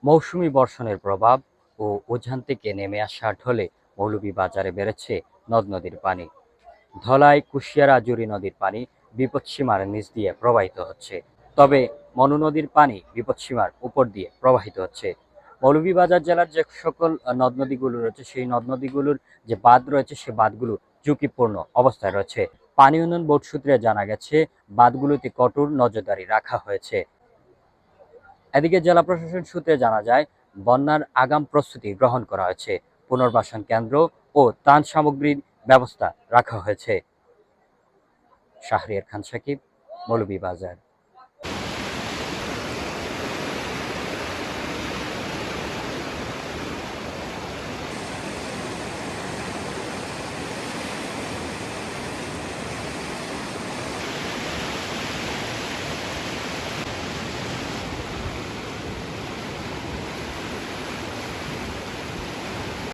মৌসুমি বর্ষণের প্রভাব ও উজান থেকে নেমে আসা ঢলে মৌলভীবাজারে বেড়েছে নদ-নদীর পানি। ধলাই, কুশিয়ারা, জুড়ি নদীর পানি বিপৎসীমার নিচ দিয়ে প্রবাহিত হচ্ছে। তবে মনু নদীর পানি বিপৎসীমার উপর দিয়ে প্রবাহিত হচ্ছে। মৌলভীবাজার জেলার যে সকল নদ-নদীগুলো রয়েছে, সেই নদ-নদীগুলোর যে বাঁধ রয়েছে, সে বাঁধগুলো ঝুঁকিপূর্ণ অবস্থায় রয়েছে। পানি উন্নয়ন বোর্ড সূত্রে জানা গেছে, বাঁধগুলোতে কঠোর নজরদারি রাখা হয়েছে। এদিকে জেলা প্রশাসন সূত্রে জানা যায়, বন্যার আগাম প্রস্তুতি গ্রহণ করা হয়েছে। পুনর্বাসন কেন্দ্র ও ত্রাণ সামগ্রীর ব্যবস্থা রাখা হয়েছে। শাহরিয়ার খান সাকিব, মৌলভীবাজার।